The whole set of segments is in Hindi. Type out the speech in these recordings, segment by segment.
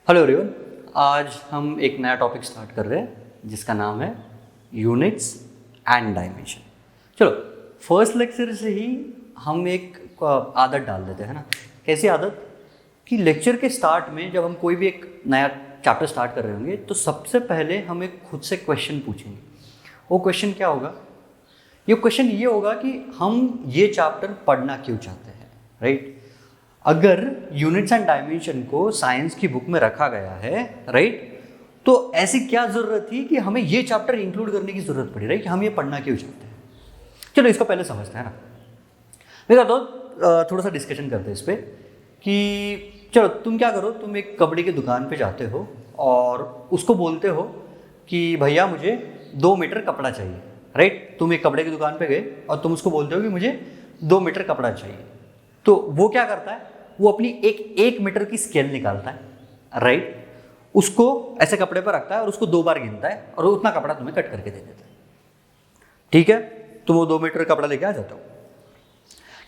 हेलो एवरीवन, आज हम एक नया टॉपिक स्टार्ट कर रहे हैं जिसका नाम है यूनिट्स एंड डायमेंशन। चलो फर्स्ट लेक्चर से ही हम एक आदत डाल देते हैं ना। कैसी आदत कि लेक्चर के स्टार्ट में जब हम कोई भी एक नया चैप्टर स्टार्ट कर रहे होंगे तो सबसे पहले हम एक खुद से क्वेश्चन पूछेंगे। वो क्वेश्चन क्या होगा? ये क्वेश्चन ये होगा कि हम ये चैप्टर पढ़ना क्यों चाहते हैं, राइट? अगर यूनिट्स एंड डायमेंशन को साइंस की बुक में रखा गया है, राइट, तो ऐसी क्या ज़रूरत थी कि हमें ये चैप्टर इंक्लूड करने की ज़रूरत पड़ी, राइट? कि हम ये पढ़ना क्यों चाहते हैं। चलो इसको पहले समझते हैं ना। मैं कहता हूँ थोड़ा सा डिस्कशन करते हैं इस पर कि चलो तुम क्या करो, तुम एक कपड़े की दुकान पे जाते हो और उसको बोलते हो कि भैया मुझे 2 मीटर कपड़ा चाहिए, राइट? तुम एक कपड़े की दुकान पे गए और तुम उसको बोलते हो कि मुझे 2 मीटर कपड़ा चाहिए। तो वो क्या करता है, वो अपनी एक मीटर की स्केल निकालता है, राइट? उसको ऐसे कपड़े पर रखता है और उसको 2 बार गिनता है और उतना कपड़ा तुम्हें कट करके दे देता है। ठीक है, तुम वो 2 मीटर कपड़ा लेके आ जाते हो।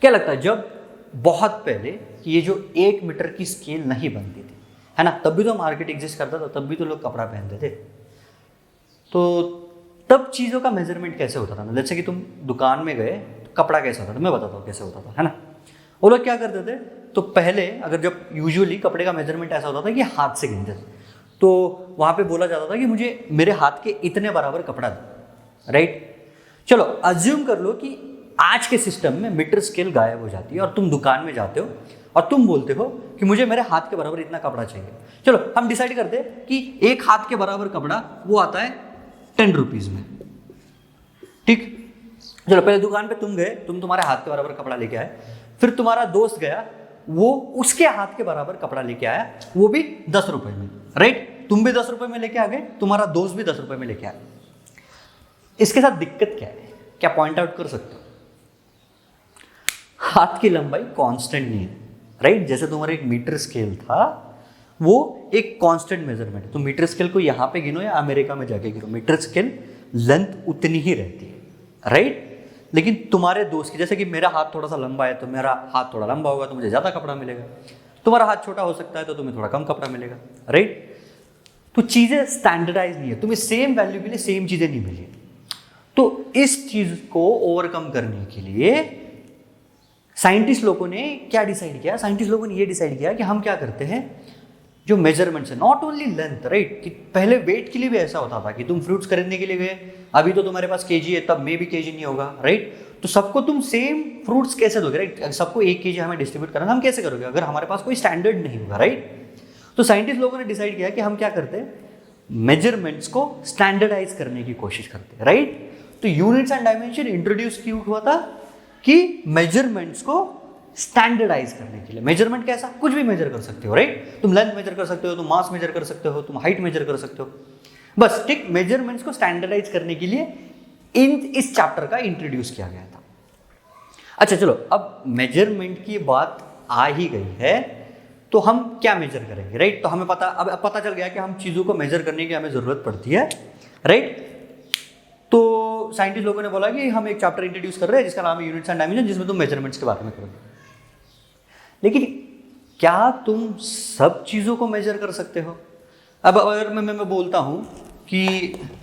क्या लगता है जब बहुत पहले ये जो 1 मीटर की स्केल नहीं बनती थी, है ना, तब भी तो मार्केट एग्जिस्ट करता था, तब भी तो लोग कपड़ा पहनते थे। तो तब चीज़ों का मेजरमेंट कैसे होता था ना? जैसे कि तुम दुकान में गए तो कपड़ा कैसा होता था, मैं बताता हूँ कैसे होता था, है ना। वो लोग क्या करते थे, तो पहले अगर जब यूजुअली कपड़े का मेजरमेंट ऐसा होता था कि हाथ से गिनते थे, तो वहाँ पे बोला जाता था कि मुझे मेरे हाथ के इतने बराबर कपड़ा दो, राइट? चलो अज्यूम कर लो कि आज के सिस्टम में मीटर स्केल गायब हो जाती है और तुम दुकान में जाते हो और तुम बोलते हो कि मुझे मेरे हाथ के बराबर इतना कपड़ा चाहिए। चलो हम डिसाइड करते हैं कि एक हाथ के बराबर कपड़ा वो आता है 10 रुपीज़ में, ठीक? चलो पहले दुकान पे तुम गए, तुम तुम्हारे हाथ के बराबर कपड़ा लेके आए, फिर तुम्हारा दोस्त गया, वो उसके हाथ के बराबर कपड़ा लेके आया, वो भी 10 रुपए में, राइट? तुम भी 10 रुपए में लेके आ गए, तुम्हारा दोस्त भी 10 रुपए में लेके आया। इसके साथ दिक्कत क्या है, क्या पॉइंट आउट कर सकते हो? हाथ की लंबाई कांस्टेंट नहीं है, राइट? जैसे तुम्हारा एक मीटर स्केल था, वो एक कांस्टेंट मेजरमेंट है। तो मीटर स्केल को यहाँ पे गिनो या अमेरिका में जाके गिनो, मीटर स्केल लेंथ उतनी ही रहती है, राइट? लेकिन तुम्हारे दोस्त की, जैसे कि मेरा हाथ थोड़ा सा लंबा है तो मेरा हाथ थोड़ा लंबा होगा तो मुझे ज़्यादा कपड़ा मिलेगा, तुम्हारा हाथ छोटा हो सकता है तो तुम्हें थोड़ा कम कपड़ा मिलेगा, राइट? तो चीज़ें स्टैंडर्डाइज नहीं है, तुम्हें सेम वैल्यू के लिए सेम चीज़ें नहीं मिली। तो इस चीज़ को ओवरकम करने के लिए साइंटिस्ट लोगों ने क्या डिसाइड किया? साइंटिस्ट लोगों ने ये डिसाइड किया कि हम क्या करते हैं, जो मेजरमेंट्स है, नॉट ओनली लेंथ, राइट? कि पहले वेट के लिए भी ऐसा होता था कि तुम फ्रूट्स खरीदने के लिए गए, अभी तो तुम्हारे पास केजी है, तब में भी केजी नहीं होगा, राइट? तो सबको तुम सेम फ्रूट्स कैसे दोगे, राइट? सबको 1 केजी हमें डिस्ट्रीब्यूट करना, हम कैसे करोगे अगर हमारे पास कोई स्टैंडर्ड नहीं होगा, राइट? तो साइंटिस्ट लोगों ने डिसाइड किया कि हम क्या करते हैं, मेजरमेंट्स को स्टैंडर्डाइज करने की कोशिश करते हैं, राइट? तो यूनिट्स एंड डायमेंशन इंट्रोड्यूस क्यों हुआ था कि मेजरमेंट्स को स्टैंडर्डाइज करने के लिए। मेजरमेंट कैसा, कुछ भी मेजर कर सकते हो, राइट? तुम लेंथ मेजर कर सकते हो, तुम मास मेजर कर सकते हो, तुम हाइट मेजर कर सकते हो, बस ठीक। मेजरमेंट्स को स्टैंडर्डाइज करने के लिए इस चैप्टर का इंट्रोड्यूस किया गया था। अच्छा चलो, अब मेजरमेंट की बात आ ही गई है तो हम क्या मेजर करेंगे, राइट? तो हमें अब पता चल गया कि हम चीज़ों को मेजर करने की हमें ज़रूरत पड़ती है, राइट? तो साइंटिस्ट लोगों ने बोला कि हम एक चैप्टर इंट्रोड्यूस कर रहे हैं जिसका नाम है यूनिट्स एंड डायमेंशन, जिसमें तुम मेजरमेंट्स के बारे में करोगे। लेकिन क्या तुम सब चीज़ों को मेजर कर सकते हो? अब अगर मैं बोलता हूँ कि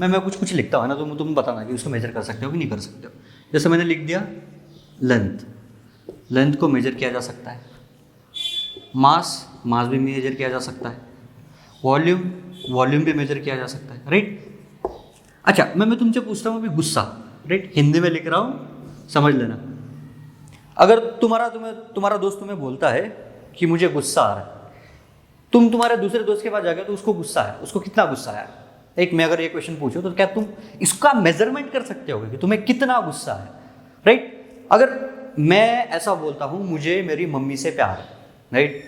मैं कुछ लिखता हूँ ना, तो तुम बताना कि उसको मेजर कर सकते हो कि नहीं कर सकते हो। जैसे मैंने लिख दिया लेंथ को मेजर किया जा सकता है, मास भी मेजर किया जा सकता है, वॉल्यूम भी मेजर किया जा सकता है, राइट? अच्छा मैं तुमसे पूछता हूँ अभी गुस्सा, राइट? हिंदी में लिख रहा हूँ, समझ लेना। अगर तुम्हारा दोस्त तुम्हें बोलता है कि मुझे गुस्सा आ रहा है, तुम्हारे दूसरे दोस्त के पास जाके तो उसको गुस्सा है, उसको कितना गुस्सा है, मैं अगर ये क्वेश्चन पूछूं तो क्या तुम इसका मेजरमेंट कर सकते हो कि तुम्हें कितना गुस्सा है, राइट? अगर मैं ऐसा बोलता हूँ मुझे मेरी मम्मी से प्यार है, राइट?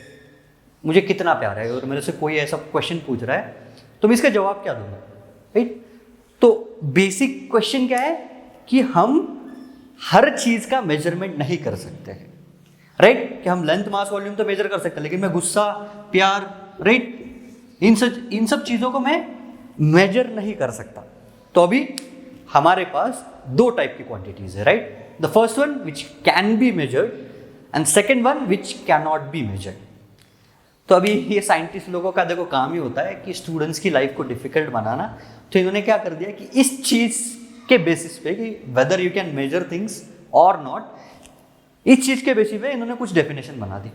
मुझे कितना प्यार है, और मेरे से कोई ऐसा क्वेश्चन पूछ रहा है तो मैं इसका जवाब क्या दूंगा, राइट? तो बेसिक क्वेश्चन क्या है कि हम हर चीज का मेजरमेंट नहीं कर सकते हैं, राइट? कि हम लेंथ मास वॉल्यूम तो मेजर कर सकते हैं, लेकिन मैं गुस्सा, प्यार, राइट, इन सब चीजों को मैं मेजर नहीं कर सकता। तो अभी हमारे पास 2 टाइप की क्वांटिटीज है, right? The first one which can be measured and second one which can not be measured. तो अभी ये साइंटिस्ट लोगों का देखो काम ही होता है कि स्टूडेंट्स की लाइफ को डिफिकल्ट बनाना। तो इन्होंने क्या कर दिया कि इस चीज़ के बेसिस पे कि whether you can measure things और नॉट, इस चीज़ के बेसिस पे इन्होंने कुछ डेफिनेशन बना दी।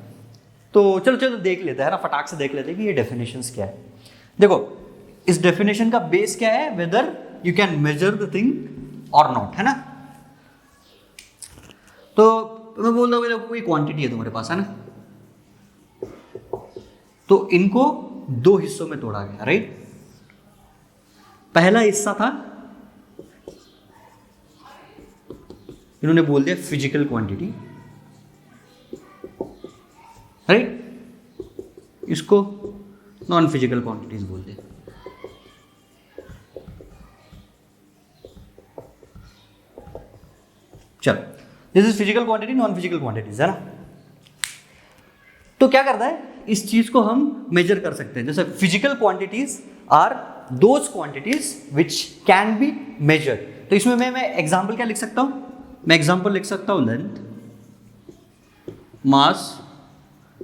तो चलो चलो देख लेते हैं ना, फटाक से देख लेते हैं कि ये डेफिनेशंस क्या है। देखो इस डेफिनेशन का बेस क्या है, whether you can measure the thing और नॉट, है ना। तो मैं बोल रहा हूँ कोई क्वांटिटी है तुम्हारे पास, है ना, तो इनको दो हिस्सों में तोड़ा गया, राइट। पहला हिस्सा था, इन्होंने बोल दिया फिजिकल क्वांटिटी, राइट, इसको नॉन फिजिकल क्वांटिटीज बोलते हैं। चलो this is physical quantity, non physical quantities, है ना। तो क्या करता है, इस चीज को हम मेजर कर सकते हैं। जैसे physical quantities are those quantities which can be measured. तो इसमें मैं एग्जांपल क्या लिख सकता हूं, मैं एग्जांपल लिख सकता हूं लेंथ, मास,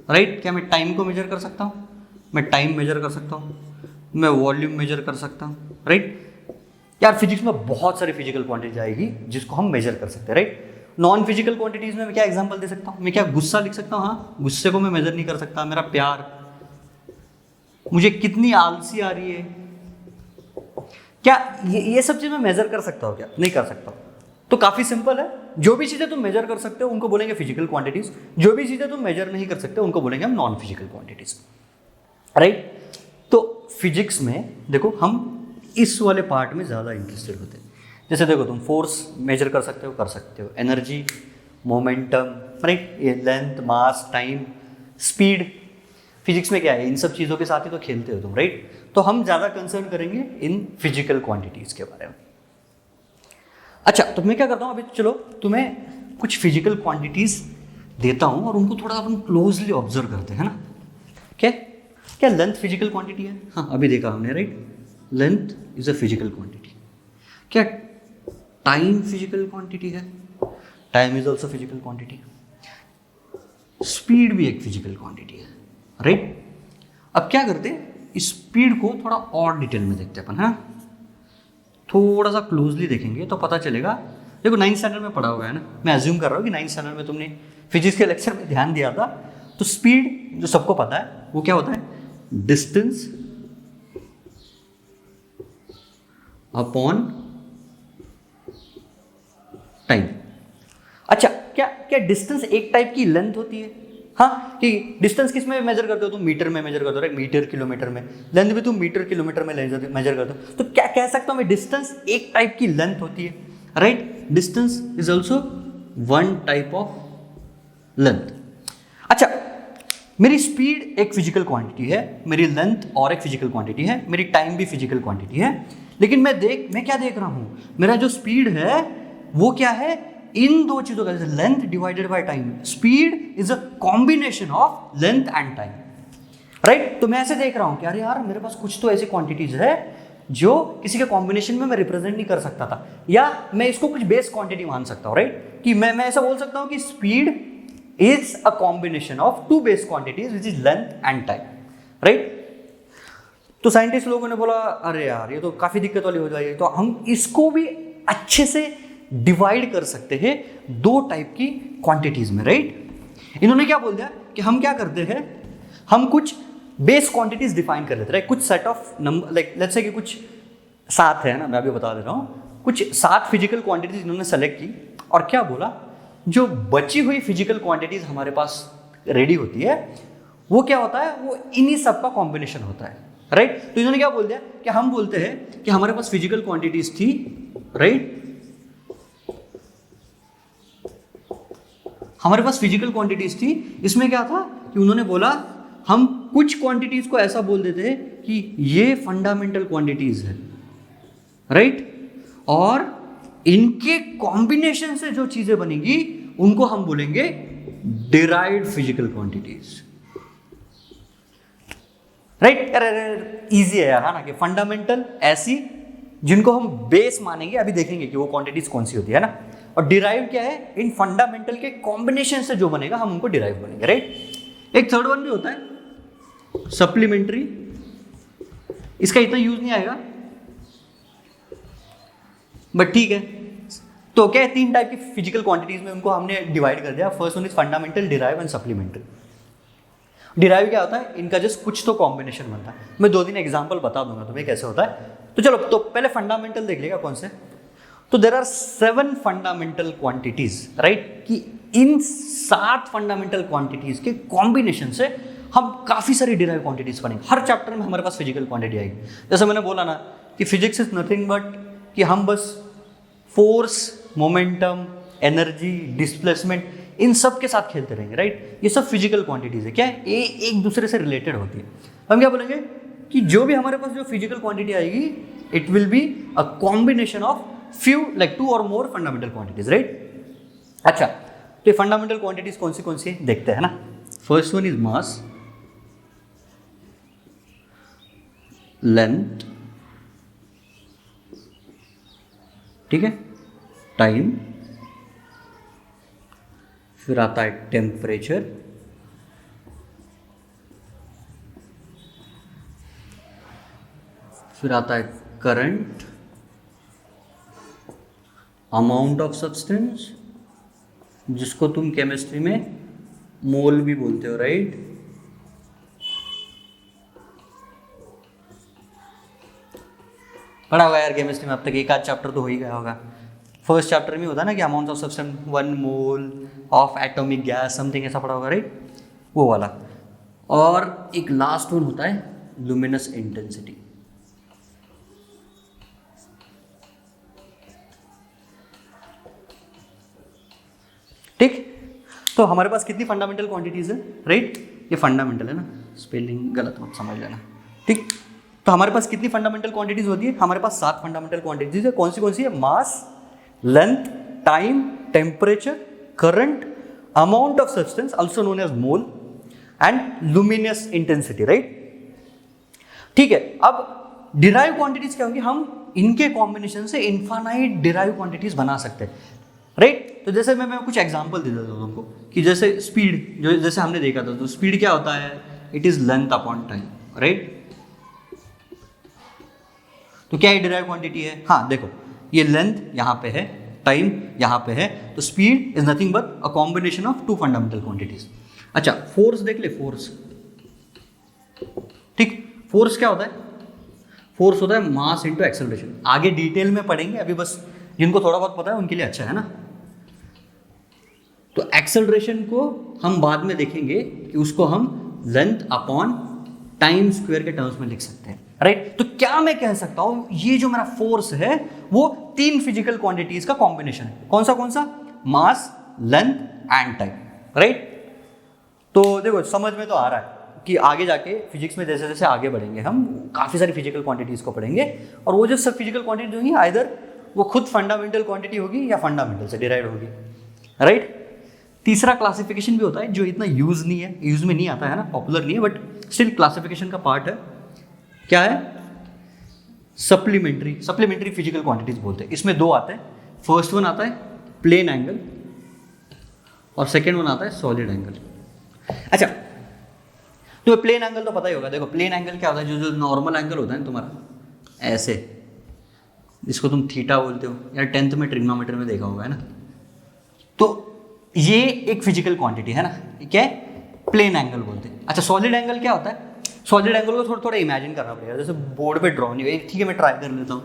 राइट। क्या मैं टाइम को मेजर कर सकता हूं, मैं टाइम मेजर कर सकता हूं, मैं वॉल्यूम मेजर कर सकता हूं, राइट। यार फिजिक्स में बहुत सारी फिजिकल क्वांटिटीज आएगी जिसको हम मेजर कर सकते हैं, राइट। नॉन फिजिकल क्वांटिटीज में मैं क्या एग्जांपल दे सकता हूँ, मैं क्या गुस्सा लिख सकता हूँ, हाँ गुस्से को मैं मेजर नहीं कर सकता, मेरा प्यार, मुझे कितनी आलसी आ रही है, क्या ये सब चीज़ मैं मेजर कर सकता हूँ, क्या नहीं कर सकता हूँ। तो काफ़ी सिंपल है, जो भी चीज़ें तुम मेजर कर सकते हो उनको बोलेंगे फिजिकल क्वांटिटीज, जो भी चीज़ें तुम मेजर नहीं कर सकते उनको बोलेंगे हम नॉन फिजिकल क्वांटिटीज, राइट। तो फिजिक्स में देखो हम इस वाले पार्ट में ज़्यादा इंटरेस्टेड होते हैं। जैसे देखो तुम फोर्स मेजर कर सकते हो, एनर्जी, मोमेंटम, राइट, लेंथ, मास, टाइम, स्पीड। फिजिक्स में क्या है, इन सब चीज़ों के साथ ही तो खेलते हो तुम, राइट। तो हम ज़्यादा कंसर्न करेंगे इन फिजिकल क्वांटिटीज़ के बारे में। अच्छा तो मैं क्या करता हूँ, अभी चलो तुम्हें कुछ फिजिकल क्वांटिटीज़ देता हूँ और उनको थोड़ा अपन क्लोजली ऑब्जर्व करते हैं ना। क्या क्या लेंथ फिजिकल क्वांटिटी है, हाँ अभी देखा हमने, right, length is a physical quantity. क्या टाइम फिजिकल क्वांटिटी है, time is also physical quantity. Speed भी एक फिजिकल क्वांटिटी है, राइट। अब क्या करते हैं, स्पीड को थोड़ा और डिटेल में देखते हैं अपन, है ना, थोड़ा सा क्लोजली देखेंगे तो पता चलेगा। देखो 9th स्टैंडर्ड में पढ़ा हुआ है ना, मैं अज्यूम कर रहा हूँ कि 9th स्टैंडर्ड में तुमने फिजिक्स के लेक्चर में ध्यान दिया था। तो स्पीड जो सबको पता है वो क्या होता है, डिस्टेंस अपॉन टाइम। अच्छा क्या क्या डिस्टेंस एक टाइप की लेंथ होती है, हाँ कि डिस्टेंस किस में मेजर करते हो तुम, मीटर में मेजर करते हो, राइट, मीटर किलोमीटर में। लेंथ भी तुम मीटर किलोमीटर में मेजर करते हो। तो क्या कह सकता हूं मैं, डिस्टेंस एक टाइप की लेंथ होती है, right. Distance is also one type of length. अच्छा मेरी स्पीड एक फिजिकल क्वांटिटी है, मेरी लेंथ और एक फिजिकल क्वांटिटी है, मेरी टाइम भी फिजिकल क्वांटिटी है। लेकिन मैं क्या देख रहा हूं, मेरा जो स्पीड है वो क्या है, इन दो चीजों का, जैसे length divided by time. Speed is a combination of length and time, right. तो मैं ऐसे देख रहा हूं कि अरे यार मेरे पास कुछ तो ऐसी क्वांटिटीज है जो किसी के कॉम्बिनेशन में मैं रिप्रेजेंट नहीं कर सकता था, या मैं इसको कुछ बेस क्वांटिटी मान सकता हूं, राइट। कि मैं ऐसा बोल सकता हूं कि speed is a combination of two base quantities which is length and time, right. तो साइंटिस्ट लोगों ने बोला अरे यार ये तो काफी दिक्कत वाली हो जाएगी, तो हम इसको भी अच्छे से डिवाइड कर सकते हैं दो टाइप की क्वांटिटीज में, राइट। इन्होंने क्या बोल दिया कि हम क्या करते हैं, हम कुछ बेस क्वांटिटीज डिफाइन कर लेते हैं, राइट। कुछ set of number, like let's say कि कुछ 7 है ना, मैं अभी बता दे रहा हूँ, कुछ 7 फिजिकल क्वांटिटीज इन्होंने सेलेक्ट की और क्या बोला, जो बची हुई फिजिकल क्वांटिटीज हमारे पास रेडी होती है वो क्या होता है, वो इन्हीं सब का कॉम्बिनेशन होता है, राइट। तो इन्होंने क्या बोल दिया कि हम बोलते हैं कि हमारे पास फिजिकल क्वांटिटीज थी, राइट, हमारे पास फिजिकल क्वांटिटीज थी। इसमें क्या था कि उन्होंने बोला हम कुछ क्वांटिटीज को ऐसा बोल देते हैं कि ये फंडामेंटल क्वांटिटीज है, राइट, और इनके कॉम्बिनेशन से जो चीजें बनेगी उनको हम बोलेंगे derived physical quantities, right. Easy है यार, है ना, कि फंडामेंटल ऐसी जिनको हम बेस मानेंगे, अभी देखेंगे कि वो क्वांटिटीज कौन सी होती है ना, और डिराइव क्या है, इन फंडामेंटल के कॉम्बिनेशन से जो बनेगा हम उनको डिराइव बनेंगे, राइट। एक थर्ड वन भी होता है सप्लीमेंट्री, इसका इतना यूज नहीं आएगा बट ठीक है। तो क्या है, 3 टाइप की फिजिकल क्वांटिटीज में उनको हमने डिवाइड कर दिया। First one is fundamental, derive and supplementary. Derive क्या होता है, इनका जस्ट कुछ तो कॉम्बिनेशन बनता है। मैं 2-3 एग्जांपल बता दूंगा तुम्हें कैसे होता है। तो चलो, तो पहले फंडामेंटल देख लेगा कौन से। तो there are 7 fundamental quantities, right, कि इन 7 फंडामेंटल क्वांटिटीज के कॉम्बिनेशन से हम काफी सारी डिराइव क्वांटिटीज बनेंगे। हर चैप्टर में हमारे पास फिजिकल क्वांटिटी आएगी। जैसे मैंने बोला ना कि फिजिक्स इज नथिंग बट कि हम बस फोर्स, मोमेंटम, एनर्जी, डिस्प्लेसमेंट, इन सब के साथ खेलते रहेंगे, राइट। ये सब फिजिकल क्वांटिटीज है। क्या है, ये एक दूसरे से रिलेटेड होती है। हम क्या बोलेंगे कि जो भी हमारे पास जो फिजिकल क्वांटिटी आएगी, it will be a combination of few, like 2 और मोर फंडामेंटल क्वांटिटीज, राइट। अच्छा, तो ये फंडामेंटल क्वांटिटीज कौन सी है देखते हैं ना। First one is mass, length, ठीक है, टाइम, फिर आता है टेम्परेचर, फिर आता है करंट, अमाउंट ऑफ सब्सटेंस, जिसको तुम केमिस्ट्री में मोल भी बोलते हो, राइट। पढ़ा होगा यार केमिस्ट्री में अब तक, एक आध चैप्टर तो हो ही गया होगा। फर्स्ट चैप्टर में होता है ना कि amount of substance 1 mole of atomic gas something, ऐसा पढ़ा होगा, राइट, वो वाला। और एक लास्ट वन होता है लुमिनस इंटेंसिटी। ठीक, तो हमारे पास कितनी फंडामेंटल क्वांटिटीज है, राइट। ये फंडामेंटल है ना, स्पेलिंग गलत मत समझ लेना, ठीक। तो हमारे पास कितनी फंडामेंटल क्वांटिटीज होती है, हमारे पास 7 फंडामेंटल क्वांटिटीज है। कौन सी है, mass, length, time, temperature, current, amount of substance also known as mole and luminous intensity, right. ठीक है, अब डिराइव क्वांटिटीज क्या होंगी, हम इनके कॉम्बिनेशन से इनफाइनाइट डिराइव क्वांटिटीज बना सकते हैं, राइट। तो जैसे मैं कुछ एग्जांपल दे देता हूँ तुमको कि जैसे स्पीड, जो जैसे हमने देखा था, तो स्पीड क्या होता है, it is length upon time, right. तो क्या ये डिराइव क्वांटिटी है, हाँ देखो, ये लेंथ यहाँ पे है, टाइम यहाँ पे है, तो speed is nothing but a combination of 2 fundamental quantities. अच्छा, फोर्स देख ले, फोर्स, ठीक। फोर्स क्या होता है, फोर्स होता है मास इनटू एक्सेलरेशन। आगे डिटेल में पढ़ेंगे, अभी बस जिनको थोड़ा बहुत पता है उनके लिए अच्छा है ना। तो एक्सेलरेशन को हम बाद में देखेंगे कि उसको हम लेंथ अपॉन टाइम स्क्वायर के टर्म्स में लिख सकते हैं, राइट। तो क्या मैं कह सकता हूं, ये जो मेरा फोर्स है वो 3 फिजिकल क्वांटिटीज का कॉम्बिनेशन है। कौन सा, मास, लेंथ एंड टाइम, राइट। तो देखो समझ में तो आ रहा है कि आगे जाके फिजिक्स में जैसे जैसे आगे बढ़ेंगे हम काफ़ी सारी फिजिकल क्वांटिटीज को पढ़ेंगे, और वो जो सब फिजिकल क्वांटिटी होंगी आइदर वो खुद फंडामेंटल क्वांटिटी होगी या फंडामेंटल से डिराइव होगी, राइट। तीसरा क्लासिफिकेशन भी होता है जो इतना यूज में नहीं आता है ना, पॉपुलर नहीं है, बट स्टिल क्लासिफिकेशन का पार्ट है। क्या है, सप्लीमेंट्री फिजिकल क्वांटिटीज बोलते हैं। इसमें 2 आते हैं। फर्स्ट वन आता है प्लेन एंगल और सेकेंड वन आता है सॉलिड एंगल। अच्छा, तो प्लेन एंगल तो पता ही होगा। देखो प्लेन एंगल क्या होता है, जो नॉर्मल एंगल होता है ना तुम्हारा ऐसे, जिसको तुम थीटा बोलते हो, या 10th में ट्रिग्नोमेट्री में देखा होगा, है ना। तो ये एक फिजिकल क्वांटिटी है ना, क्या है, प्लेन एंगल बोलते हैं। अच्छा, सॉलिड एंगल क्या होता है, सॉलिड एंगल को थोड़ा इमेजिन करना पड़ेगा। जैसे बोर्ड पे ड्रॉ नहीं हुआ, ठीक है मैं ट्राई कर लेता हूँ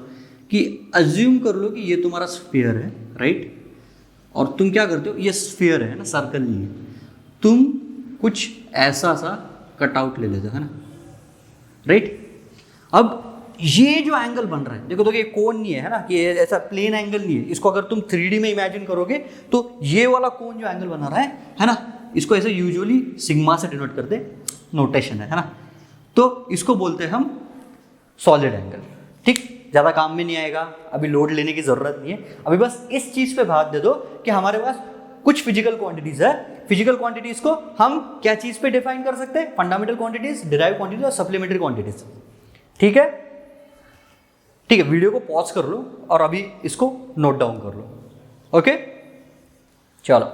कि अज्यूम कर लो कि ये तुम्हारा स्फीयर है, राइट, और तुम क्या करते हो, ये स्फीयर है ना, सर्कल नहीं है, तुम कुछ ऐसा सा कटआउट ले लेते हो, है ना, राइट। अब ये जो एंगल बन रहा है, देखो तो ये कोन नहीं है ना, कि ऐसा प्लेन एंगल नहीं है। इसको अगर तुम 3D में इमेजिन करोगे तो ये वाला कोन जो एंगल बना रहा है ना, इसको ऐसे यूजुअली सिग्मा से डिनोट करते, नोटेशन है ना। तो इसको बोलते हैं हम सॉलिड एंगल, ठीक। ज़्यादा काम में नहीं आएगा, अभी लोड लेने की ज़रूरत नहीं है। अभी बस इस चीज़ पे भाग दे दो कि हमारे पास कुछ फिजिकल क्वांटिटीज़ है, फिजिकल क्वांटिटीज़ को हम क्या चीज़ पे डिफाइन कर सकते हैं, फंडामेंटल क्वांटिटीज़, डिराइव क्वांटिटीज और सप्लीमेंट्री क्वांटिटीज, ठीक है। ठीक है, वीडियो को पॉज कर लो और अभी इसको नोट डाउन कर लो, ओके, चलो।